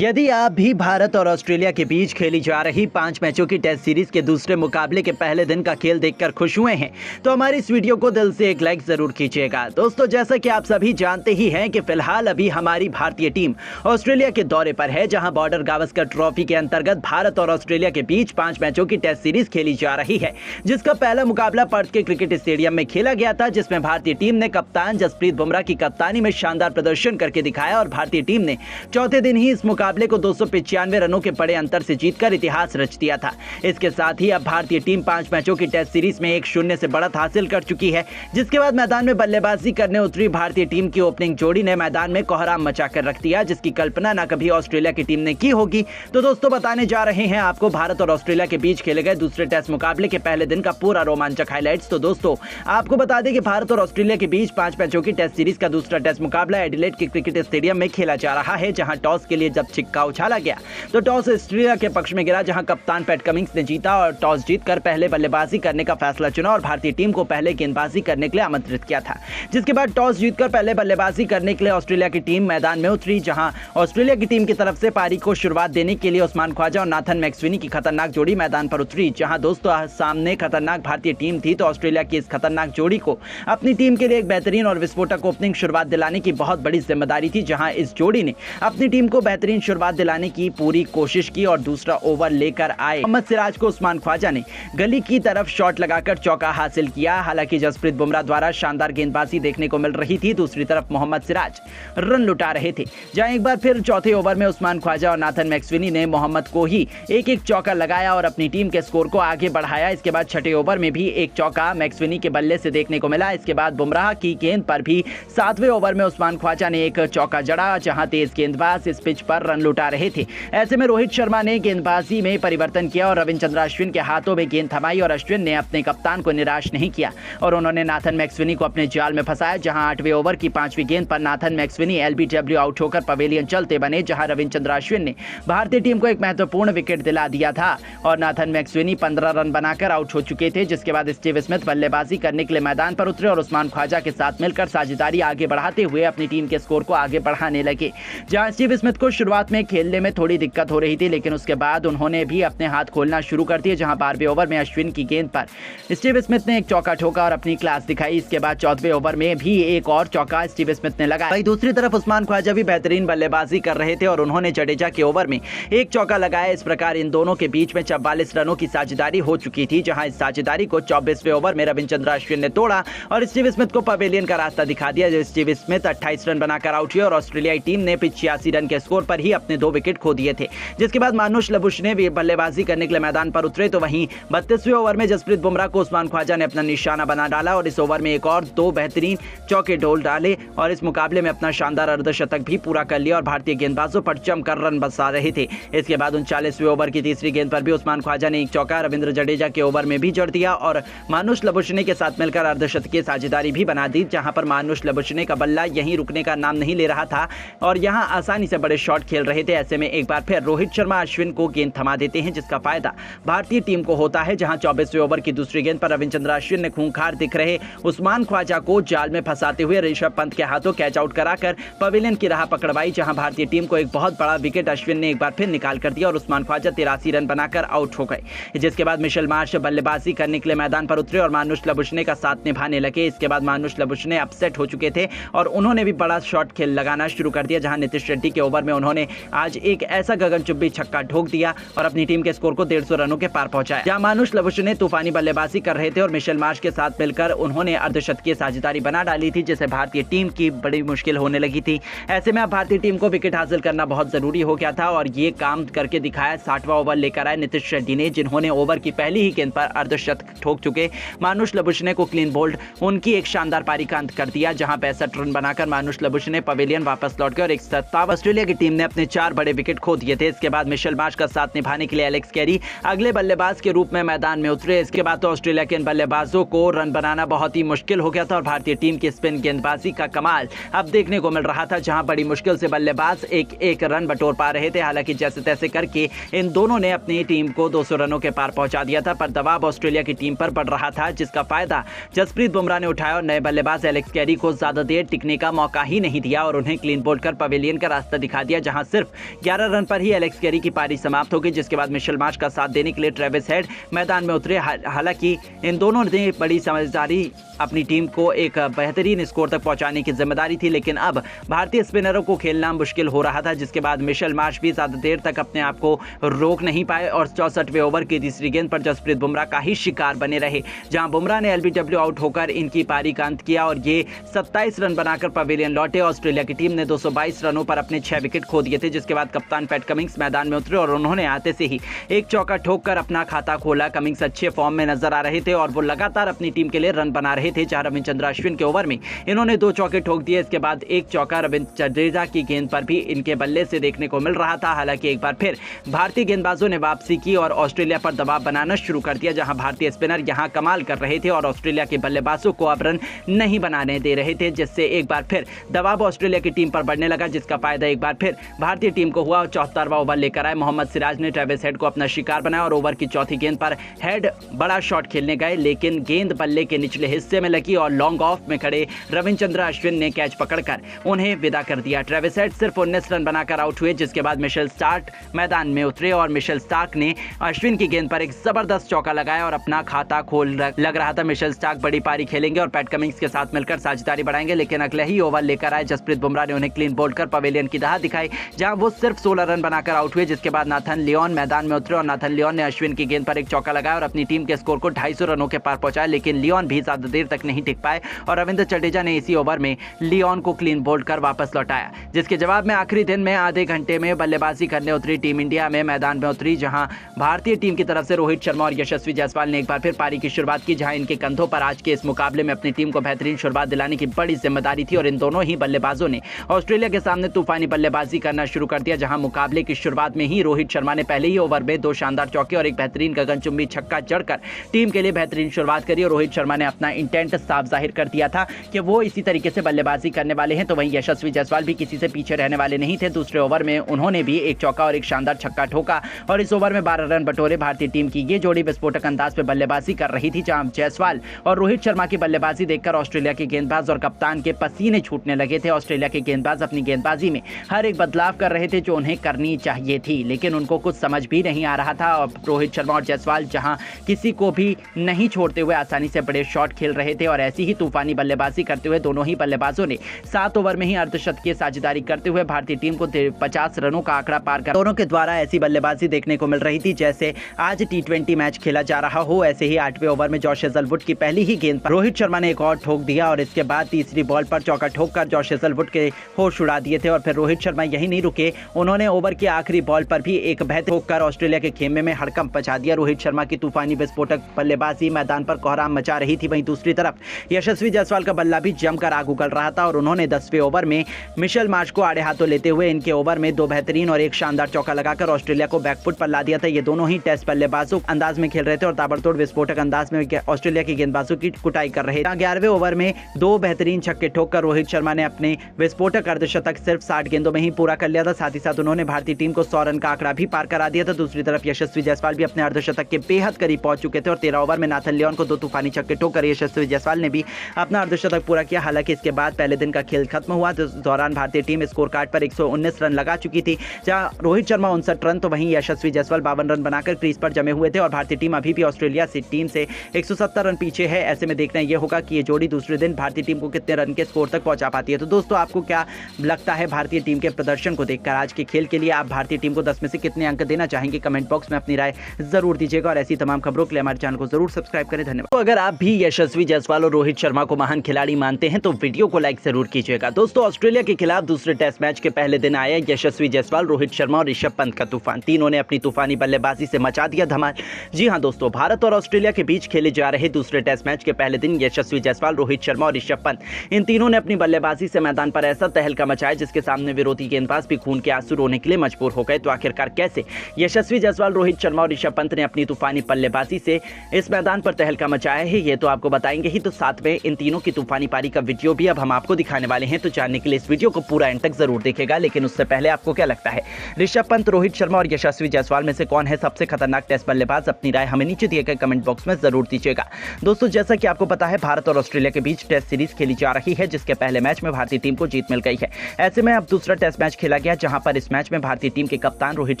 यदि आप भी भारत और ऑस्ट्रेलिया के बीच खेली जा रही 5 मैचों की टेस्ट सीरीज के दूसरे मुकाबले के पहले दिन का खेल देखकर खुश हुए हैं तो हमारी इस वीडियो को दिल से एक लाइक जरूर कीजिएगा। दोस्तों, जैसा कि आप सभी जानते ही हैं कि फिलहाल अभी हमारी भारतीय टीम ऑस्ट्रेलिया के दौरे पर है, जहां बॉर्डर गावस्कर ट्रॉफी के अंतर्गत भारत और ऑस्ट्रेलिया के बीच 5 मैचों की टेस्ट सीरीज खेली जा रही है, जिसका पहला मुकाबला पर्थ के क्रिकेट स्टेडियम में खेला गया था, जिसमें भारतीय टीम ने कप्तान जसप्रीत बुमराह की कप्तानी में शानदार प्रदर्शन करके दिखाया और भारतीय टीम ने चौथे दिन ही इस मुकाबले को 295 रनों के बड़े अंतर से जीतकर इतिहास रच दिया था। इसके साथ ही अब भारतीय टीम 5 मैचों की टेस्ट सीरीज में 1-0 से बढ़त हासिल कर चुकी है, जिसके बाद मैदान में बल्लेबाजी करने उतरी भारतीय टीम की ओपनिंग जोड़ी ने मैदान में कोहराम मचाकर रख दिया, जिसकी कल्पना न कभी ऑस्ट्रेलिया की टीम ने की होगी। तो दोस्तों, बताने जा रहे हैं आपको भारत और ऑस्ट्रेलिया के बीच खेले गए दूसरे टेस्ट मुकाबले के पहले दिन का पूरा रोमांचक हाइलाइट्स। तो दोस्तों, आपको बता दें कि भारत और ऑस्ट्रेलिया के बीच 5 मैचों की टेस्ट सीरीज का दूसरा टेस्ट मुकाबला एडिलेड के क्रिकेट स्टेडियम में खेला जा रहा है, जहां टॉस के लिए जब छिक्का उछाला गया तो टॉस ऑस्ट्रेलिया के पक्ष में गिरा, जहां कप्तान पैट कमिंस ने जीता और टॉस जीतकर पहले बल्लेबाजी करने का फैसला चुना और भारतीय टीम को पहले गेंदबाजी करने के लिए आमंत्रित किया था। जिसके बाद टॉस जीतकर पहले बल्लेबाजी करने के लिए ऑस्ट्रेलिया की टीम मैदान में उतरी, जहां ऑस्ट्रेलिया की टीम की तरफ से पारी को शुरुआत देने के लिए उस्मान ख्वाजा और नाथन मैक्सवेनी की खतरनाक जोड़ी मैदान पर उतरी। जहां दोस्तों सामने खतरनाक भारतीय टीम थी, तो ऑस्ट्रेलिया की इस खतरनाक जोड़ी को अपनी टीम के लिए एक बेहतरीन और विस्फोटक ओपनिंग शुरुआत दिलाने की बहुत बड़ी जिम्मेदारी थी, जहां इस जोड़ी ने अपनी टीम को बेहतरीन शुरुआत दिलाने की पूरी कोशिश की और दूसरा ओवर लेकर आए मोहम्मद सिराज को उस्मान ख्वाजा ने गली की तरफ शॉट लगाकर चौका हासिल किया। हालांकि जसप्रीत बुमराह द्वारा शानदार गेंदबाजी देखने को मिल रही थी, दूसरी तरफ मोहम्मद सिराज रन लुटा रहे थे, जहां एक बार फिर चौथे ओवर में उस्मान ख्वाजा और नाथन मैक्सवेनी ने मोहम्मद को ही एक चौका लगाया और अपनी टीम के स्कोर को आगे बढ़ाया। इसके बाद छठे ओवर में भी एक चौका मैक्सवेनी के बल्ले से देखने को मिला। इसके बाद बुमराह की गेंद पर भी 7वें ओवर में उस्मान ख्वाजा ने एक चौका जड़ा, जहां तेज गेंदबाज इस पिच पर रन लुटा रहे थे। ऐसे में रोहित शर्मा ने गेंदबाजी में परिवर्तन किया और रविचंद्र अश्विन के हाथों में गेंद थमाई और अश्विन ने अपने कप्तान को निराश नहीं किया और उन्होंने नाथन मैक्सवेनी को अपने जाल में फंसाया, जहां 8वें ओवर की 5वीं गेंद पर नाथन मैक्सवेनी एलबीडब्ल्यू आउट होकर पवेलियन चलते बने, जहां रविचंद्र अश्विन ने भारतीय टीम को एक महत्वपूर्ण विकेट दिला दिया था और नाथन मैक्सवेनी 15 रन बनाकर आउट हो चुके थे। जिसके बाद स्टीव स्मिथ बल्लेबाजी करने के लिए मैदान पर उतरे और उस्मान ख्वाजा के साथ मिलकर साझेदारी आगे बढ़ाते हुए अपनी टीम के स्कोर को आगे बढ़ाने लगे। जहां स्टीव स्मिथ को शुरुआत में खेलने में थोड़ी दिक्कत हो रही थी, लेकिन उसके बाद उन्होंने भी अपने हाथ खोलना शुरू कर दिए, जहां 12वें ओवर में अश्विन की गेंद पर स्टीव स्मिथ ने एक चौका ठोका और अपनी क्लास दिखाई। इसके बाद 14वें ओवर में भी एक और चौका स्टीव स्मिथ ने लगाया। वहीं दूसरी तरफ उस्मान ख्वाजा भी बेहतरीन बल्लेबाजी कर रहे थे और उन्होंने जडेजा के ओवर में एक चौका लगाया। इस प्रकार इन दोनों के बीच में 44 रनों की साझेदारी हो चुकी थी, जहां इस साझेदारी को 24वें ओवर में रविचंद्र अश्विन ने तोड़ा और स्टीव स्मिथ को पवेलियन का रास्ता दिखा दिया। जो स्टीव स्मिथ 28 रन बनाकर आउट हुए और ऑस्ट्रेलियाई टीम ने 85 रन के स्कोर पर ही अपने 2 विकेट खो दिए थे। जिसके बाद मानुष लबुश ने भी बल्लेबाजी करने के लिए मैदान पर उतरे, तो वहीं 32वें ओवर में जसप्रीत बुमराह को उस्मान ख्वाजा ने अपना निशाना बना डाला और इस ओवर में एक और 2 बेहतरीन चौके ढोल डाले और इस मुकाबले में अपना शानदार अर्धशतक भी पूरा कर लिया और भारतीय गेंदबाजों पर जमकर रन बसा रहे थे। इसके बाद 39वें ओवर की तीसरी गेंद पर भी उस्मान ख्वाजा ने एक चौका रविंद्र जडेजा के ओवर में भी जड़ दिया और मानुष लबुशने के साथ मिलकर अर्धशतकीय साझेदारी भी बना दी, जहां पर मानुष लबुशने का बल्ला यहीं रुकने का नाम नहीं ले रहा था और यहां आसानी से बड़े शॉट खेल रहे थे। ऐसे में एक बार फिर रोहित शर्मा अश्विन को गेंद थमा देते हैं, जिसका फायदा भारतीय टीम को होता है, जहां 24वें ओवर की दूसरी गेंद पर रविचंद्र अश्विन ने खूंखार दिख रहे उस्मान ख्वाजा को जाल में फंसाते हुए ऋषभ पंत के हाथों कैच आउट कराकर पवेलियन की राह पकड़वाई, जहां भारतीय टीम को एक बहुत बड़ा विकेट अश्विन ने एक बार फिर निकाल कर दिया और उस्मान ख्वाजा 83 रन बनाकर आउट हो गए। जिसके बाद मिशेल मार्श बल्लेबाजी करने के लिए मैदान पर उतरे और मानुष लबुशने का साथ निभाने लगे। इसके बाद मानुष लबुशने अपसेट हो चुके थे और उन्होंने भी बड़ा शॉट खेल लगाना शुरू कर दिया, जहां नीतीश रेड्डी के ओवर में उन्होंने आज एक ऐसा गगनचुंबी छक्का ठोक दिया और अपनी टीम के स्कोर को 150 रनों के पार पहुंचाया। जहां मानुष लबुशने तूफानी बल्लेबाजी कर रहे थे और मिशेल मार्श के साथ मिलकर उन्होंने अर्धशतकीय साझेदारी बना डाली थी, जिससे भारतीय टीम की बड़ी मुश्किल होने लगी थी। ऐसे में अब भारतीय टीम को विकेट हासिल करना बहुत जरूरी हो गया था और ये काम करके दिखाया। 60वां ओवर लेकर आए नीतीश रेड्डी ने, जिन्होंने ओवर की पहली ही गेंद पर अर्धशतक ठोक चुके मानुष लबुशने को क्लीन बोल्ड उनकी एक शानदार पारी का अंत कर दिया, जहां 65 रन बनाकर मानुष लबुशने पवेलियन वापस लौट गए और 57 ऑस्ट्रेलिया की टीम ने अपने 4 बड़े विकेट खो दिए थे। इसके बाद मिशेल मार्श का साथ निभाने के लिए एलेक्स कैरी अगले बल्लेबाज के रूप में मैदान में उतरे। इसके बाद तो ऑस्ट्रेलिया के इन बल्लेबाजों को रन बनाना बहुत ही मुश्किल हो गया था और भारतीय टीम की स्पिन गेंदबाजी का कमाल अब देखने को मिल रहा था, जहां बड़ी मुश्किल से बल्लेबाज एक रन बटोर पा रहे थे। हालांकि जैसे तैसे करके इन दोनों ने अपनी टीम को 200 रनों के पार पहुंचा दिया था, पर दबाव ऑस्ट्रेलिया की टीम पर बढ़ रहा था, जिसका फायदा जसप्रीत बुमराह ने उठाया और नए बल्लेबाज एलेक्स कैरी को ज्यादा देर टिकने का मौका ही नहीं दिया और उन्हें क्लीन बोल्ड कर पवेलियन का रास्ता दिखा दिया, जहां सिर्फ 11 रन पर ही एलेक्स कैरी की पारी समाप्त हो गई, जिसके बाद मिशेल मार्श का साथ देने के लिए ट्रेविस हेड मैदान में उतरे। हालांकि इन दोनों ने बड़ी समझदारी अपनी टीम को एक बेहतरीन स्कोर तक पहुंचाने की जिम्मेदारी थी, लेकिन अब भारतीय स्पिनरों को खेलना मुश्किल हो रहा था, जिसके बाद मिशेल मार्श भी ज्यादा देर तक अपने आप को रोक नहीं पाए और 64वें ओवर की तीसरी गेंद पर जसप्रीत बुमराह का ही शिकार बने रहे, जहां बुमराह ने एलबीडब्ल्यू आउट होकर इनकी पारी का अंत किया और ये 27 रन बनाकर पवेलियन लौटे। ऑस्ट्रेलिया की टीम ने 222 रनों पर अपने 6 विकेट खो दिए थे, जिसके बाद कप्तान पैट कमिंस मैदान में उतरे और उन्होंने आते से ही एक चौका ठोककर अपना खाता खोला। कमिंस अच्छे फॉर्म में नजर आ रहे थे और वो लगातार अपनी टीम के लिए रन बना रहे थे। जहां रविचंद्रन अश्विन के ओवर में इन्होंने 2 चौके ठोक दिए, इसके बाद एक चौका रविंद्र जडेजा की गेंद पर भी इनके बल्ले से देखने को मिल रहा था। हालांकि एक बार फिर भारतीय गेंदबाजों ने वापसी की और ऑस्ट्रेलिया पर दबाव बनाना शुरू कर दिया, जहां भारतीय स्पिनर यहां कमाल कर रहे थे और ऑस्ट्रेलिया के बल्लेबाजों को अब रन नहीं बनाने दे रहे थे, जिससे एक बार फिर दबाव ऑस्ट्रेलिया की टीम पर बढ़ने लगा, जिसका फायदा एक बार फिर भारतीय टीम को हुआ और 74वां ओवर लेकर आए मोहम्मद सिराज ने ट्रेविस हेड को अपना शिकार बनाया और ओवर की चौथी गेंद पर हेड बड़ा शॉट खेलने गए, लेकिन गेंद बल्ले के निचले हिस्से में लगी और लॉन्ग ऑफ में खड़े रविचंद्रन अश्विन ने कैच पकड़कर उन्हें विदा कर दिया। ट्रेविस हेड सिर्फ 19 रन बनाकर आउट हुए, जिसके बाद मिशेल स्टार्क मैदान में उतरे और मिशेल स्टार्क ने अश्विन की गेंद पर एक जबरदस्त चौका लगाया और अपना खाता खोल लग रहा था। मिशेल स्टार्क बड़ी पारी खेलेंगे और पैट कमिंस के साथ मिलकर साझेदारी बढ़ाएंगे, लेकिन अगले ही ओवर लेकर आए जसप्रीत बुमराह ने उन्हें क्लीन बोल्ड कर पवेलियन की दाह दिखाई, जहां वो सिर्फ 16 रन बनाकर आउट हुए, जिसके बाद नाथन लियोन मैदान में उतरे और नाथन लियोन ने अश्विन की गेंद पर एक चौका लगाया और अपनी टीम के स्कोर को 250 रनों के पार पहुंचाया, लेकिन लियोन भी ज्यादा देर तक नहीं टिक पाए और रविंद्र जडेजा ने इसी ओवर में लियोन को क्लीन बोल्ड कर वापस लौटाया, जिसके जवाब में आखिरी दिन में आधे घंटे में बल्लेबाजी करने उतरी टीम इंडिया में मैदान में उतरी, जहां भारतीय टीम की तरफ से रोहित शर्मा और यशस्वी जायसवाल ने एक बार फिर पारी की शुरुआत की, जहां इनके कंधों पर आज के इस मुकाबले में अपनी टीम को बेहतरीन शुरुआत दिलाने की बड़ी जिम्मेदारी थी और इन दोनों ही बल्लेबाजों ने ऑस्ट्रेलिया के सामने तूफानी बल्लेबाजी करना शुरू कर दिया, जहां मुकाबले की शुरुआत में ही रोहित शर्मा ने पहले ही ओवर में 2 शानदार चौके और एक बेहतरीन गगनचुंबी छक्का जड़कर टीम के लिए बेहतरीन शुरुआत करी और रोहित शर्मा ने अपना इंटेंट साफ जाहिर कर दिया था कि वो इसी तरीके से बल्लेबाजी करने वाले हैं। तो वहीं यशस्वी जायसवाल भी किसी से पीछे रहने वाले नहीं थे। दूसरे ओवर में उन्होंने भी एक चौका और एक शानदार छक्का ठोका और इस ओवर में 12 रन बटोरे। भारतीय टीम की ये जोड़ी विस्फोटक अंदाज में बल्लेबाजी कर रही थी, जहां जायसवाल और रोहित शर्मा की बल्लेबाजी देखकर ऑस्ट्रेलिया के गेंदबाज और कप्तान के पसीने छूटने लगे थे। ऑस्ट्रेलिया के गेंदबाज अपनी गेंदबाजी में हर एक बदलाव कर रहे थे जो उन्हें करनी चाहिए थी, लेकिन उनको कुछ समझ भी नहीं आ रहा था। और रोहित शर्मा और जायसवाल जहां किसी को भी नहीं छोड़ते हुए आसानी से बड़े शॉट खेल रहे थे और ऐसी ही तूफानी बल्लेबाजी करते हुए दोनों ही बल्लेबाजों ने 7 ओवर में ही अर्धशतकीय साझेदारी करते हुए भारतीय टीम को 50 रनों का आंकड़ा पार कर दोनों के द्वारा ऐसी बल्लेबाजी देखने को मिल रही थी जैसे आज T20 मैच खेला जा रहा हो। ऐसे ही 8वें ओवर में जॉश हेजलवुड की पहली ही गेंद पर रोहित शर्मा ने एक और ठोक दिया और इसके बाद तीसरी बॉल पर चौका ठोककर जॉश हेजलवुड के होश उड़ा दिए थे और फिर रोहित शर्मा यही नहीं रुके, उन्होंने ओवर की आखिरी बॉल पर भी एक बेहतर ठोककर ऑस्ट्रेलिया के खेमे में हड़कंप मचा दिया। रोहित शर्मा की तूफानी विस्फोटक बल्लेबाजी मैदान पर कोहराम मचा रही थी। वहीं दूसरी तरफ यशस्वी जायसवाल का बल्ला भी जमकर आग उगल रहा था और उन्होंने 10वें ओवर में मिशेल मार्श को आड़े हाथों लेते हुए इनके ओवर में 2 बेहतरीन और एक शानदार चौका लगाकर ऑस्ट्रेलिया को बैकफुट पर ला दिया था। ये दोनों ही टेस्ट बल्लेबाजों अंदाज में खेल रहे थे और ताबड़तोड़ विस्फोटक अंदाज में ऑस्ट्रेलिया के गेंदबाजों की कुटाई कर रहे थे। 11वें ओवर में 2 बेहतरीन छक्के ठोककर रोहित शर्मा ने अपने विस्फोटक अर्धशतक सिर्फ 60 गेंदों में ही पूरा कर लिया था। साथ ही साथ उन्होंने भारतीय टीम को 100 रन का आंकड़ा भी पार करा दिया था। दूसरी तरफ यशस्वी जायसवाल भी अपने अर्धशतक के बेहद करीब पहुंच चुके थे और 13 ओवर में नाथन लियोन को 2 तूफानी छक्के ठोककर यशस्वी जायसवाल ने भी अपना अर्धशतक पूरा किया। हालांकि इसके बाद पहले दिन का खेल खत्म हुआ तो इस दौरान भारतीय टीम स्कोर कार्ड पर 119 रन लगा चुकी थी, जहां रोहित शर्मा 59 रन तो वहीं यशस्वी जायसवाल 52 रन बनाकर क्रीज पर जमे हुए थे और भारतीय टीम अभी भी ऑस्ट्रेलिया से टीम से 170 रन पीछे है। ऐसे में देखना यह होगा कि ये जोड़ी दूसरे दिन भारतीय टीम को कितने रन के स्कोर तक पहुंचा पाती है। तो दोस्तों आपको क्या लगता है भारतीय टीम के प्रदर्शन को देखकर आज के खेल के लिए आप भारतीय टीम को 10 में से कितने अंक देना चाहेंगे? कमेंट बॉक्स में अपनी राय जरूर दीजिएगा और ऐसी तमाम खबरों के लिए हमारे चैनल को जरूर सब्सक्राइब करें। धन्यवाद। तो अगर आप भी यशस्वी जायसवाल और रोहित शर्मा को महान खिलाड़ी मानते हैं तो वीडियो को लाइक जरूर कीजिएगा। दोस्तों ऑस्ट्रेलिया के खिलाफ दूसरे टेस्ट मैच के पहले दिन आया यशस्वी जायसवाल, रोहित शर्मा और ऋषभ पंत का तूफान। तीनों ने अपनी तूफानी बल्लेबाजी से मचा दिया धमाल। जी हां दोस्तों, भारत और ऑस्ट्रेलिया के बीच खेले जा रहे दूसरे टेस्ट मैच के पहले दिन यशस्वी जायसवाल, रोहित शर्मा और ऋषभ पंत इन तीनों ने अपनी बल्लेबाजी से मैदान पर ऐसा तहलका मचाया जिसके सामने विरोधी गेंदबाज भी खून के आंसू रोने के लिए मजबूर हो गए। तो आखिरकार कैसे यशस्वी जायसवाल, रोहित शर्मा और ऋषभ पंत ने अपनी तूफानी बल्लेबाजी से इस मैदान पर तहलका मचाया है, ये तो आपको बताएंगे ही। तो साथ में इन तीनों की तूफानी पारी का वीडियो भी अब हम आपको दिखाने वाले हैं, तो जानने के लिए इस वीडियो को पूरा एंड तक जरूर देखेगा। लेकिन उससे पहले आपको क्या लगता है, ऋषभ पंत, रोहित शर्मा और यशस्वी जायसवाल में से कौन है सबसे खतरनाक टेस्ट बल्लेबाज? अपनी राय हमें नीचे दिए गए कमेंट बॉक्स में जरूर दीजिएगा। दोस्तों जैसा कि आपको पता है भारत और ऑस्ट्रेलिया के बीच टेस्ट सीरीज खेली जा रही है, जिसके पहले मैच में भारतीय टीम को जीत मिल गई है। ऐसे में अब दूसरा टेस्ट मैच खेला गया, जहां पर इस मैच में भारतीय टीम के कप्तान रोहित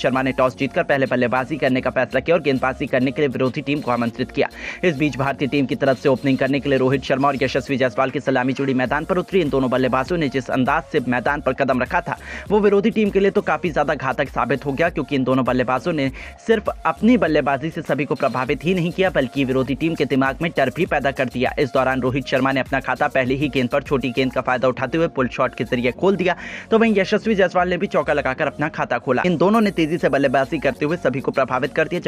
शर्मा ने टॉस जीतकर पहले बल्लेबाजी करने का फैसला किया और गेंदबाजी करने के लिए विरोधी टीम को आमंत्रित किया। इस बीच भारतीय टीम की तरफ से ओपनिंग करने के लिए रोहित शर्मा और यशस्वी जायसवाल की सलामी जोड़ी मैदान पर उतरी। इन दोनों बल्लेबाजों ने जिस अंदाज से मैदान पर कदम रखा था वो विरोधी टीम के लिए तो काफी ज्यादा घातक साबित हो गया, क्योंकि इन दोनों बल्लेबाजों ने सिर्फ अपनी बल्लेबाजी से सभी को प्रभावित ही नहीं किया बल्कि विरोधी टीम के दिमाग में डर भी पैदा कर दिया। इस दौरान रोहित शर्मा ने अपना खाता पहले ही गेंद पर छोटी गेंद का फायदा उठाते हुए पुल शॉट के जरिए खोल दिया, तो वहीं यशस्वी जायसवाल ने भी चौका लगाकर अपना खाता खोला। इन दोनों ने तेजी से बल्लेबाजी करते हुए सभी को प्रभावित कर दिया।